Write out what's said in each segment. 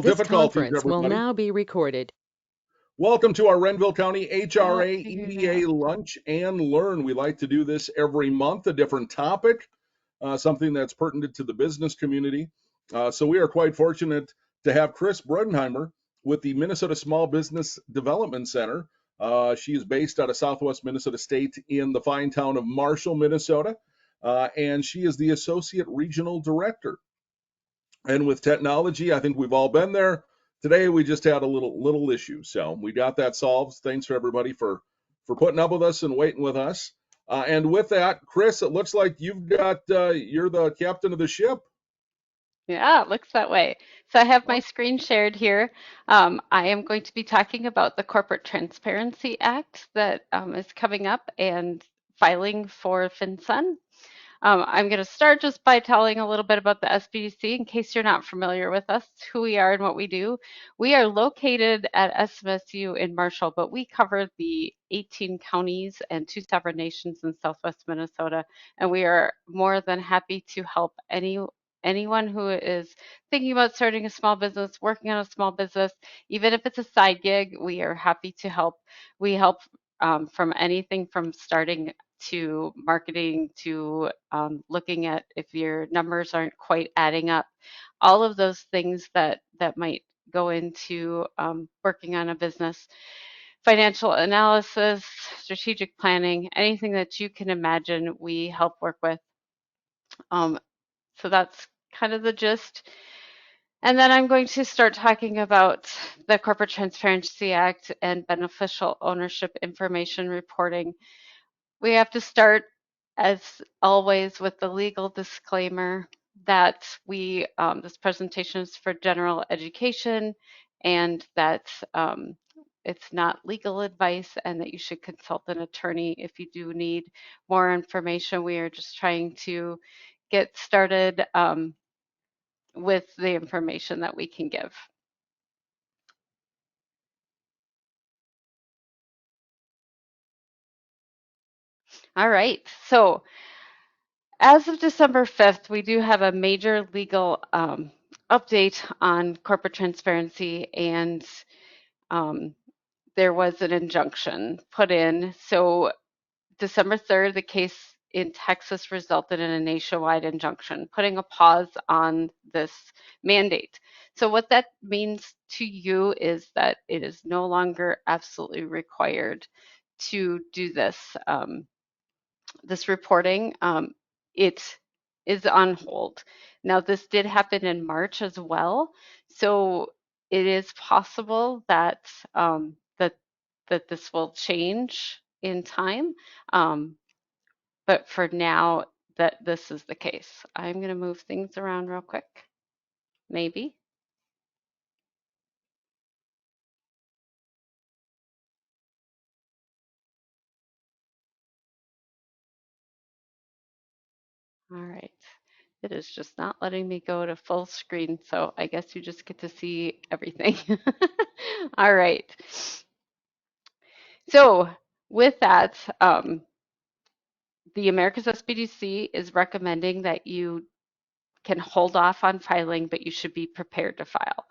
This Difficulties, conference will everybody. now be recorded. Welcome to our Renville County Not HRA figuring EDA out. Lunch and Learn. We like to do this every month, a different topic, something that's pertinent to the business community. So we are quite fortunate to have Chris Brudenheimer with the Minnesota Small Business Development Center. She is based out of Southwest Minnesota State in the fine town of Marshall, Minnesota, and she is the Associate Regional Director. And with technology, I think we've all been there. Today we just had a little issue, so we got that solved. Thanks for everybody for putting up with us and waiting with us. And with that, Chris, it looks like you're the captain of the ship. Yeah, it looks that way. So I have my Well, screen shared here. I am going to be talking about the Corporate Transparency Act that is coming up and filing for FinCEN. I'm going to start just by telling a little bit about the SBDC in case you're not familiar with us, who we are and what we do. We are located at SMSU in Marshall, but we cover the 18 counties and 2 sovereign nations in Southwest Minnesota, and we are more than happy to help anyone who is thinking about starting a small business, working on a small business, even if it's a side gig, we are happy to help. We help from anything from starting to marketing to looking at if your numbers aren't quite adding up, all of those things that might go into working on a business, financial analysis, strategic planning, anything that you can imagine, we help work with. Um, so that's kind of the gist. And then I'm going to start talking about the Corporate Transparency Act and beneficial ownership information reporting. We have to start, as always, with the legal disclaimer that this presentation is for general education and that it's not legal advice and that you should consult an attorney if you do need more information. We are just trying to get started with the information that we can give. All right, so as of December 5th, we do have a major legal update on corporate transparency, and um, there was an injunction put in. So December 3rd, the case in Texas resulted in a nationwide injunction, putting a pause on this mandate. So what that means to you is that it is no longer absolutely required to do this reporting. It is on hold. Now, this did happen in March as well, so it is possible that that this will change in time. Um, but for now, that this is the case. I'm going to move things around real quick. Maybe. All right. It is just not letting me go to full screen, so I guess you just get to see everything. All right. So with that, the America's SBDC is recommending that you can hold off on filing, but you should be prepared to file.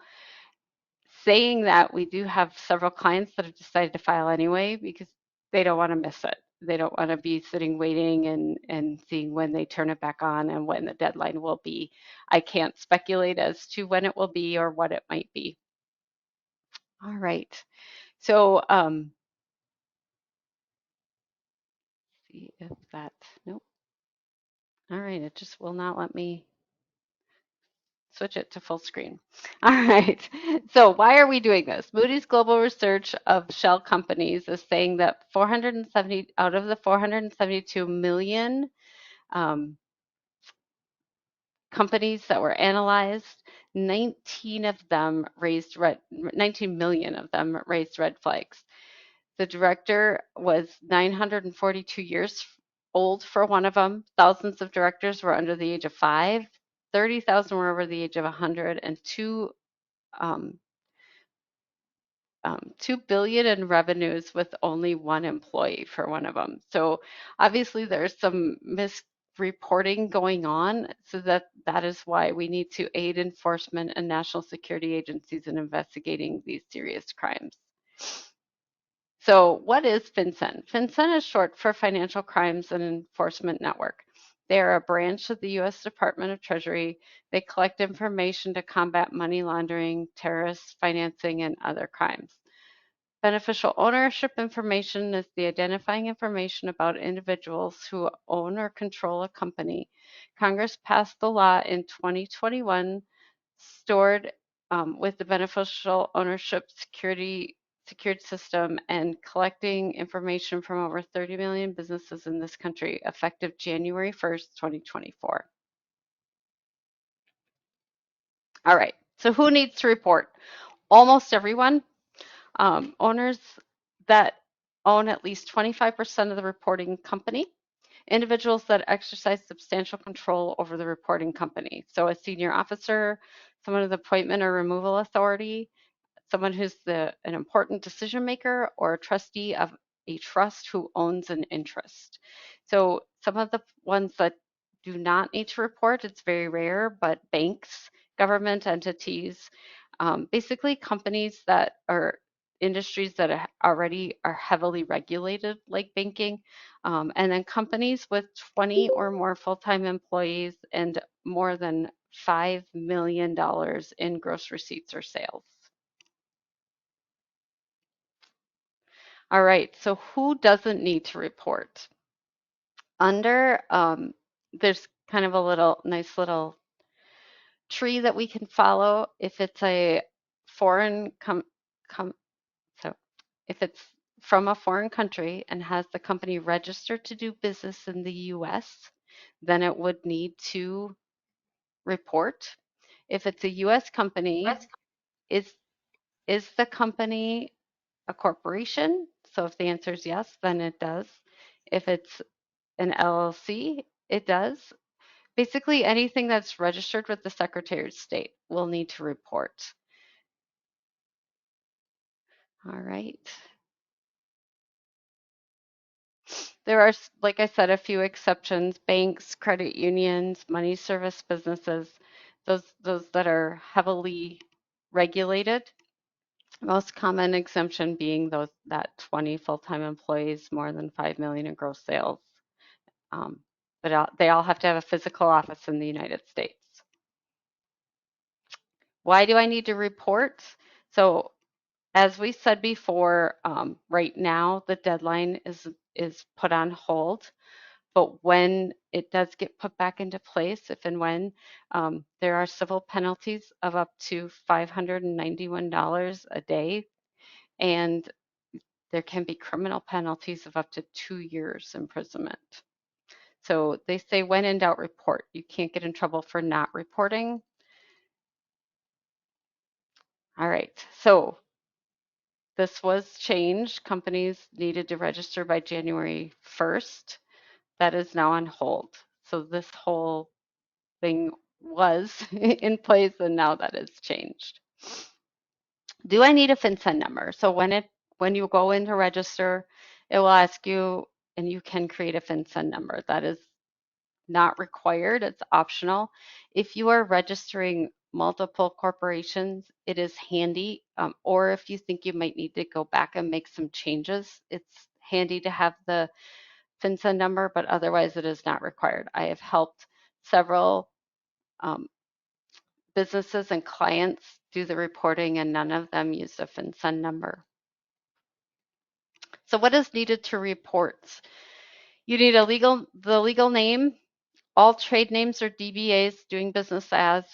Saying that, we do have several clients that have decided to file anyway because they don't want to miss it. They don't want to be sitting waiting and seeing when they turn it back on and when the deadline will be. I can't speculate as to when it will be or what it might be. All right. So see if that, nope. All right, it just will not let me switch it to full screen. All right. So why are we doing this? Moody's Global Research of shell companies is saying that 470 out of the 472 million companies that were analyzed, 19 million of them raised red flags. The director was 942 years old for one of them. Thousands of directors were under the age of 5. 30,000 were over the age of 100, and um, 2 billion in revenues with only one employee for one of them. So obviously there's some reporting going on, so that is why we need to aid enforcement and national security agencies in investigating these serious crimes. So what is FinCEN? FinCEN is short for Financial Crimes and Enforcement Network. They are a branch of the U.S. Department of Treasury. They collect information to combat money laundering, terrorist financing, and other crimes. Beneficial ownership information is the identifying information about individuals who own or control a company. Congress passed the law in 2021, stored with the beneficial ownership secured system and collecting information from over 30 million businesses in this country, effective January 1st, 2024. All right, so who needs to report? Almost everyone. Owners that own at least 25% of the reporting company, individuals that exercise substantial control over the reporting company. So a senior officer, someone with appointment or removal authority, someone who's an important decision maker, or a trustee of a trust who owns an interest. So some of the ones that do not need to report, it's very rare, but banks, government entities, basically companies that are industries that already are heavily regulated, like banking, and then companies with 20 or more full-time employees and more than $5 million in gross receipts or sales. All right, so who doesn't need to report? Under, there's kind of a nice little tree that we can follow. If it's a foreign so if it's from a foreign country and has the company registered to do business in the US, then it would need to report. If it's a US company, is is the company a corporation? So if the answer is yes, then it does. If it's an LLC, it does. Basically, anything that's registered with the Secretary of State will need to report. All right. There are, like I said, a few exceptions: banks, credit unions, money service businesses, those that are heavily regulated. Most common exemption being those that 20 full-time employees, more than 5 million in gross sales. But they all have to have a physical office in the United States. Why do I need to report? So as we said before, right now the deadline is put on hold. But when it does get put back into place, if and when, there are civil penalties of up to $591 a day, and there can be criminal penalties of up to 2 years imprisonment. So they say when in doubt, report. You can't get in trouble for not reporting. All right, so this was changed. Companies needed to register by January 1st. That is now on hold. So this whole thing was in place and now that is changed. Do I need a FinCEN number? So when you go in to register, it will ask you, and you can create a FinCEN number. That is not required, it's optional. If you are registering multiple corporations, it is handy, or if you think you might need to go back and make some changes, it's handy to have the FinCEN number, but otherwise it is not required. I have helped several businesses and clients do the reporting, and none of them use a FinCEN number. So what is needed to report? You need the legal name, all trade names or DBAs, doing business as,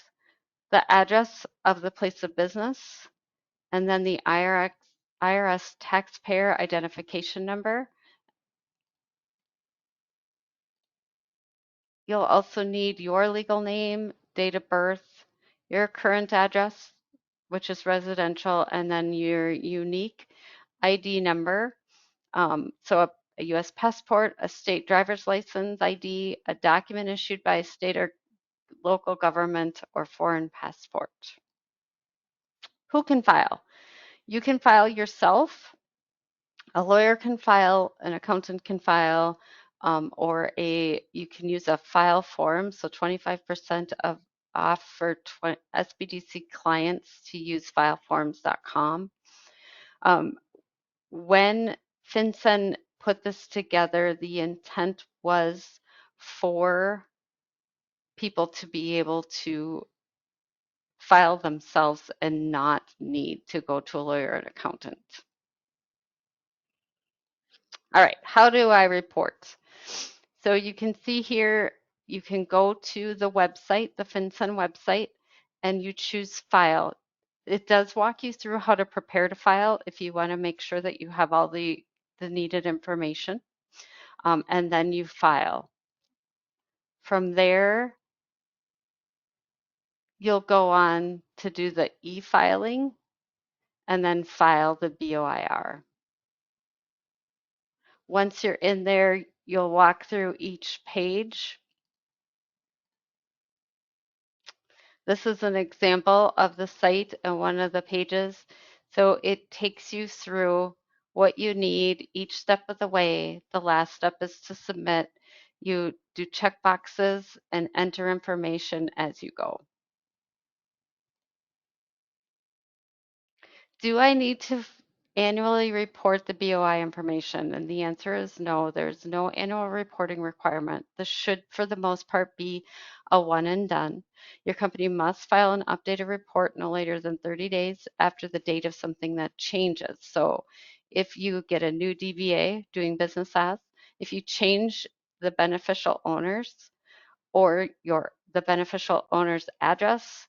the address of the place of business, and then the IRS taxpayer identification number. You'll also need your legal name, date of birth, your current address, which is residential, and then your unique ID number. So a US passport, a state driver's license ID, a document issued by a state or local government, or foreign passport. Who can file? You can file yourself. A lawyer can file, an accountant can file, or you can use a file form, so 25% off for SBDC clients to use fileforms.com. When FinCEN put this together, the intent was for people to be able to file themselves and not need to go to a lawyer and accountant. All right, how do I report? So you can see here, you can go to the website, the FinCEN website, and you choose file. It does walk you through how to prepare to file if you want to make sure that you have all the needed information, and then you file. From there, you'll go on to do the e-filing and then file the BOIR. Once you're in there, you'll walk through each page. This is an example of the site and one of the pages. So it takes you through what you need each step of the way. The last step is to submit. You do check boxes and enter information as you go. Do I need to annually report the BOI information? And the answer is no, there's no annual reporting requirement. This should, for the most part, be a one and done. Your company must file an updated report no later than 30 days after the date of something that changes. So if you get a new DBA, doing business as, if you change the beneficial owners or the beneficial owner's address,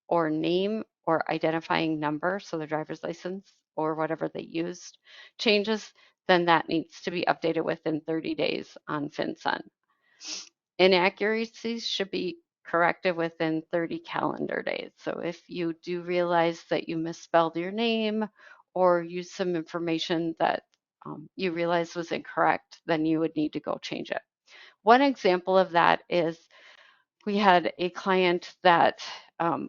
or name or identifying number, so their driver's license or whatever they used changes, then that needs to be updated within 30 days on FinCEN. Inaccuracies should be corrected within 30 calendar days. So if you do realize that you misspelled your name or used some information that you realize was incorrect, then you would need to go change it. One example of that is we had a client that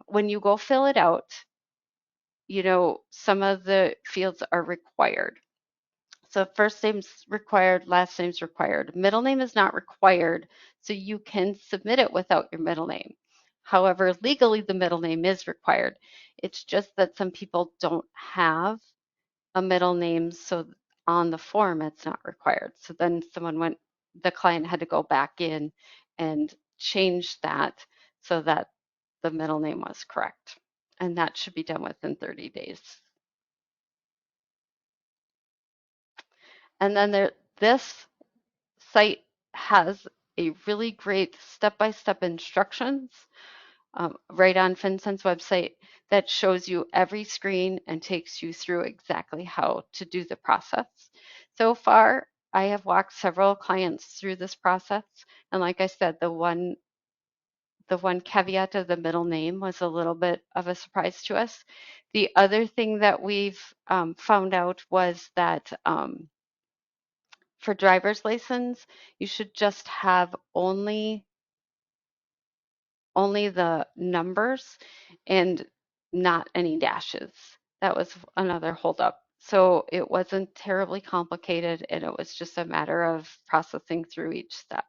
when you go fill it out, some of the fields are required. So first name's required, last name's required. Middle name is not required, so you can submit it without your middle name. However, legally the middle name is required. It's just that some people don't have a middle name, so on the form it's not required. So then the client had to go back in and change that so that the middle name was correct. And that should be done within 30 days. And then this site has a really great step-by-step instructions right on FinCEN's website that shows you every screen and takes you through exactly how to do the process. So far, I have walked several clients through this process. And like I said, the one caveat of the middle name was a little bit of a surprise to us. The other thing that we've found out was that for driver's license, you should just have only the numbers and not any dashes. That was another holdup. So it wasn't terribly complicated, and it was just a matter of processing through each step.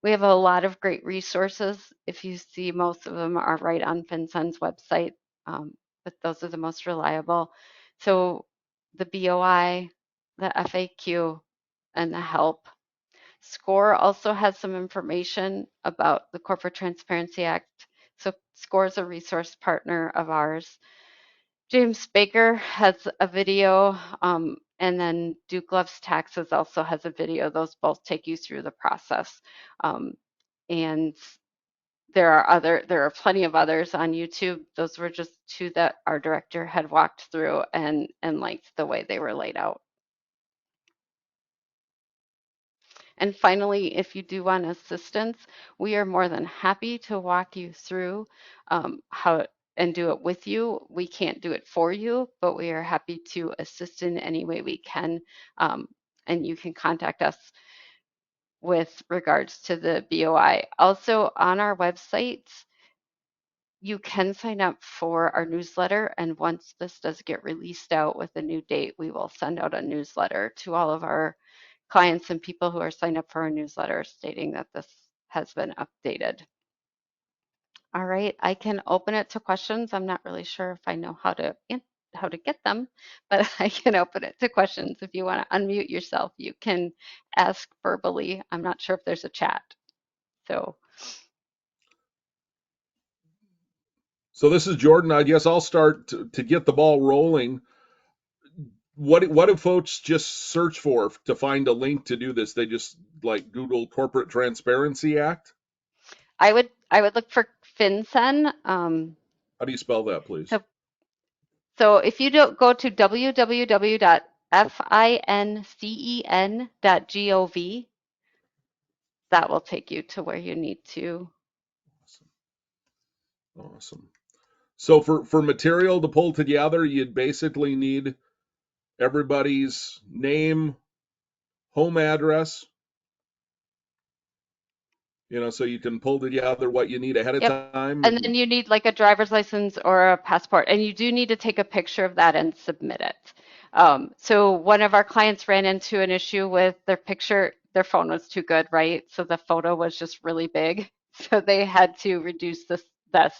We have a lot of great resources. If you see, most of them are right on FinCEN's website, but those are the most reliable. So the BOI, the FAQ, and the help. SCORE also has some information about the Corporate Transparency Act. So SCORE is a resource partner of ours. James Baker has a video, and then Duke Loves Taxes also has a video. Those both take you through the process. And there are plenty of others on YouTube. Those were just two that our director had walked through and liked the way they were laid out. And finally, if you do want assistance, we are more than happy to walk you through how and do it with you. We can't do it for you, but we are happy to assist in any way we can. And you can contact us with regards to the BOI. Also on our website, you can sign up for our newsletter. And once this does get released out with a new date, we will send out a newsletter to all of our clients and people who are signed up for our newsletter stating that this has been updated. All right, I can open it to questions. I'm not really sure if I know how to get them, but I can open it to questions. If you want to unmute yourself, you can ask verbally. I'm not sure if there's a chat. So this is Jordan. I guess I'll start to get the ball rolling. What do folks just search for to find a link to do this? They just like Google Corporate Transparency Act? I would look for FinCEN. How do you spell that, please? So if you don't go to www.fincen.gov, that will take you to where you need to. Awesome. So for material to pull together, you'd basically need everybody's name, home address, so you can pull together what you need ahead of Yep. time. And then you need like a driver's license or a passport, and you do need to take a picture of that and submit it. So one of our clients ran into an issue with their picture. Their phone was too good, right? So the photo was just really big. So they had to reduce the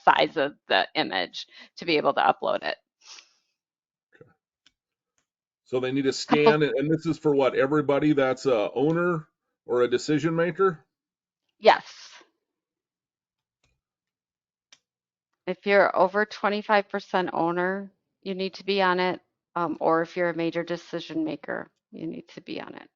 size of the image to be able to upload it. So they need to scan, and this is for what? Everybody that's a owner or a decision maker? Yes. If you're over 25% owner, you need to be on it. Or if you're a major decision maker, you need to be on it.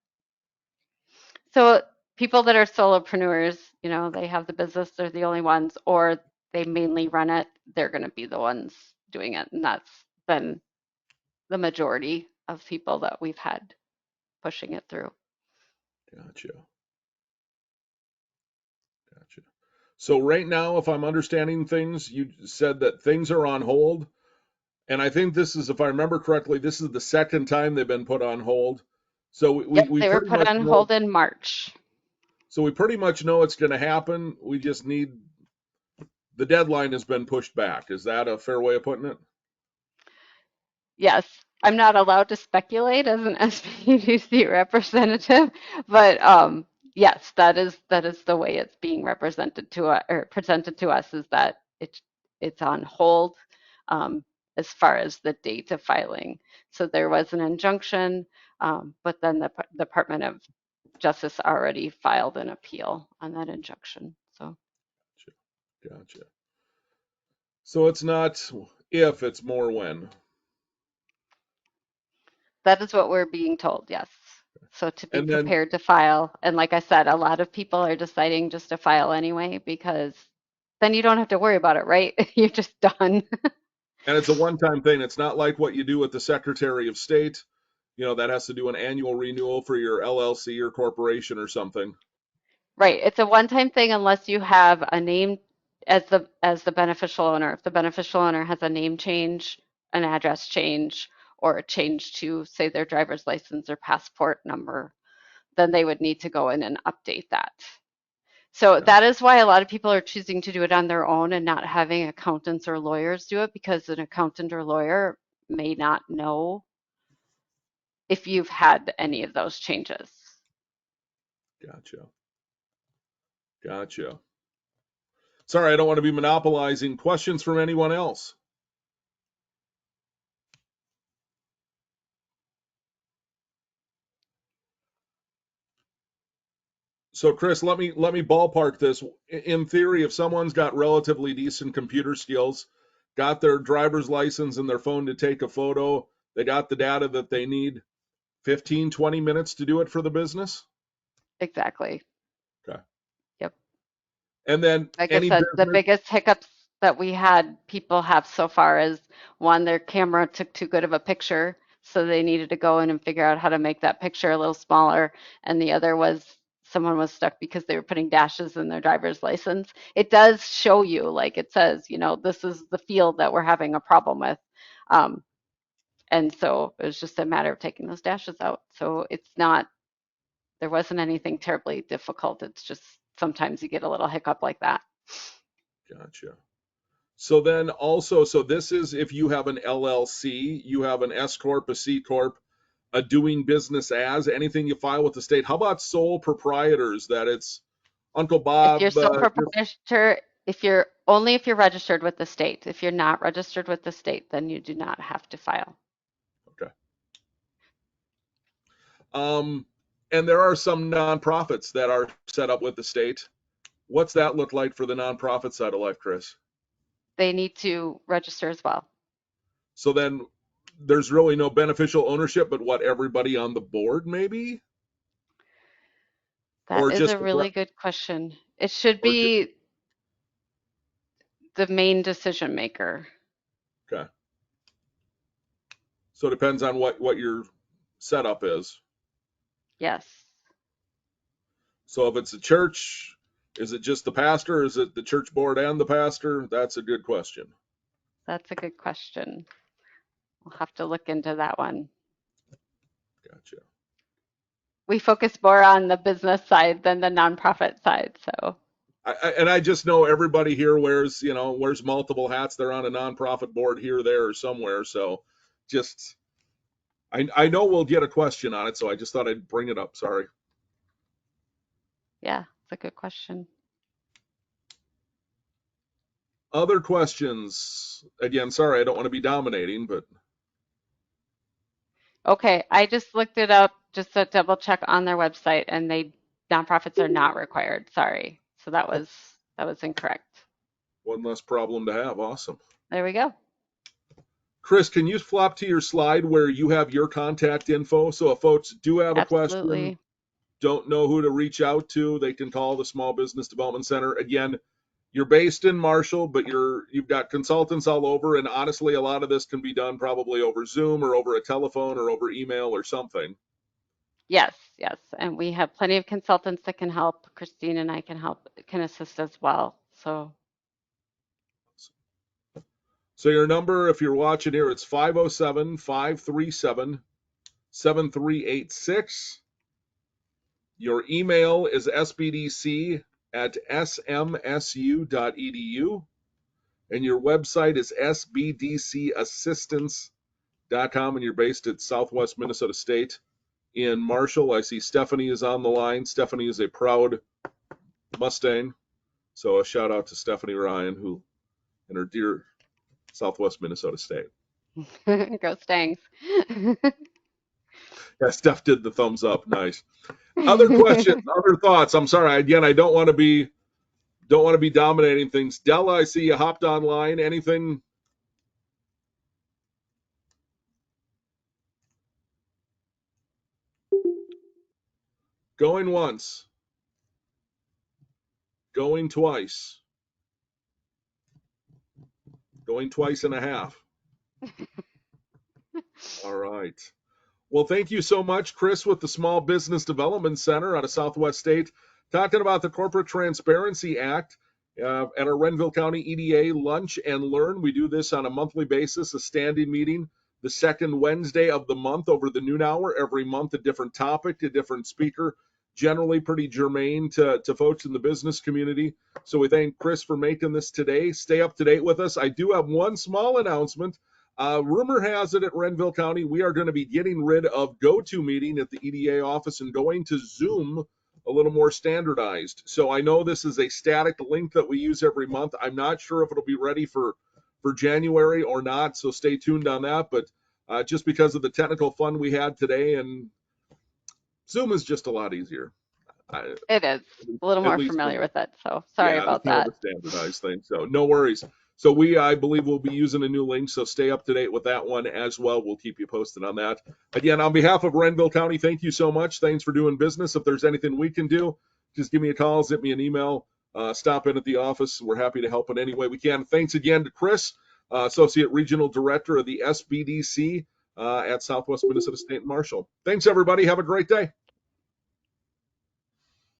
So people that are solopreneurs, they have the business, they're the only ones, or they mainly run it, they're going to be the ones doing it. And that's been the majority of people that we've had pushing it through. Gotcha. So right now, if I'm understanding things, you said that things are on hold. And I think this is, if I remember correctly, this is the second time they've been put on hold. So we They were pretty put much on know, hold in March. so we pretty much know it's going to happen. We just need, the deadline has been pushed back. Is that a fair way of putting it? Yes, I'm not allowed to speculate as an SPDC representative, but yes, that is the way it's being represented to us or presented to us, is that it's on hold as far as the date of filing. So there was an injunction, but then the Department of Justice already filed an appeal on that injunction. So Gotcha. So it's not if, it's more when. that is what we're being told, yes. So to be And then, prepared to file. And like I said, a lot of people are deciding just to file anyway, because then you don't have to worry about it, right? You're just done. and it's a one-time thing. It's not like what you do with the Secretary of State, that has to do an annual renewal for your LLC or corporation or something. Right. It's a one-time thing unless you have a name as the beneficial owner. If the beneficial owner has a name change, an address change, or a change to, say, their driver's license or passport number, then they would need to go in and update that. So that is why a lot of people are choosing to do it on their own and not having accountants or lawyers do it, because an accountant or lawyer may not know if you've had any of those changes. Gotcha. Sorry, I don't want to be monopolizing. Questions from anyone else? So Chris, let me ballpark this. In theory, if someone's got relatively decent computer skills, got their driver's license and their phone to take a photo, they got the data that they need, 15, 20 minutes to do it for the business? Exactly. Okay. Yep. And then Like I any said, the business, biggest hiccups that we had people have so far is, one, their camera took too good of a picture, so they needed to go in and figure out how to make that picture a little smaller. And the other was someone was stuck because they were putting dashes in their driver's license. It does show you, like it says, this is the field that we're having a problem with. And so it was just a matter of taking those dashes out. So there wasn't anything terribly difficult. It's just sometimes you get a little hiccup like that. Gotcha. So then also, so this is if you have an LLC, you have an S Corp, a C Corp, a doing business as, anything you file with the state. How about sole proprietors, that it's Uncle If you're Bob, sole just, proprietor, if you're registered with the state. If you're not registered with the state, then you do not have to file. okay. And there are some nonprofits that are set up with the state. What's that look like for the nonprofit side of life, Chris? They need to register as well. So then there's really no beneficial ownership, but what, everybody on the board maybe? That Or is just a really good question. It should or just, be the main decision maker. okay. So it depends on what your setup is. Yes, So if it's a church, is it just the pastor? Is it the church board and the pastor? That's a good question. that's a good question. We'll have to look into that one. Gotcha. We focus more on the business side than the nonprofit side, so And I just know everybody here wears multiple hats. They're on a nonprofit board here, there, or somewhere. So just, I know we'll get a question on it, so I just thought I'd bring it up. Sorry. yeah, it's a good question. Other questions? Again, sorry, I don't want to be dominating, but Okay, I just looked it up just to double check on their website, and nonprofits are not required. Sorry. So that was incorrect. one less problem to have. Awesome. There we go. Chris, can you flop to your slide where you have your contact info? So if folks do have a question, Absolutely. don't know who to reach out to, they can call the Small Business Development Center. Again, you're based in Marshall, but you've got consultants all over, and honestly, a lot of this can be done probably over Zoom or over a telephone or over email or something. Yes, yes. And we have plenty of consultants that can help. Christine and I can assist as well. So your number, if you're watching here, it's 507-537-7386. Your email is sbdc@smsu.edu, and your website is sbdcassistance.com, and you're based at Southwest Minnesota State in Marshall. I see Stephanie is on the line. Stephanie is a proud Mustang, so a shout out to Stephanie Ryan, who and her dear Southwest Minnesota State. go Stangs. Yeah, Steph did the thumbs up. Nice. Other questions, other thoughts? I'm sorry. Again, I don't want to be dominating things. Della, I see you hopped online. Anything? Going once. Going twice. Going twice and a half. All right. Well, thank you so much, Chris, with the Small Business Development Center out of Southwest State, talking about the Corporate Transparency Act at our Renville County EDA Lunch and Learn. We do this on a monthly basis, a standing meeting, the second Wednesday of the month over the noon hour. Every month, a different topic, a different speaker, generally pretty germane to folks in the business community. So we thank Chris for making this today. Stay up to date with us. I do have one small announcement. Rumor has it at Renville County, we are going to be getting rid of GoToMeeting at the EDA office and going to Zoom, a little more standardized. So I know this is a static link that we use every month. I'm not sure if it'll be ready for January or not, so stay tuned on that. But just because of the technical fun we had today, and Zoom is just a lot easier. It is a little more familiar with it, so sorry about that. It's more of a standardized thing, so no worries. So I believe we'll be using a new link, so stay up to date with that one as well. We'll keep you posted on that. Again, on behalf of Renville County, thank you so much. Thanks for doing business. If there's anything we can do, just give me a call, zip me an email, stop in at the office. We're happy to help in any way we can. Thanks again to Chris, Associate Regional Director of the SBDC at Southwest Minnesota State and Marshall. Thanks, everybody. Have a great day.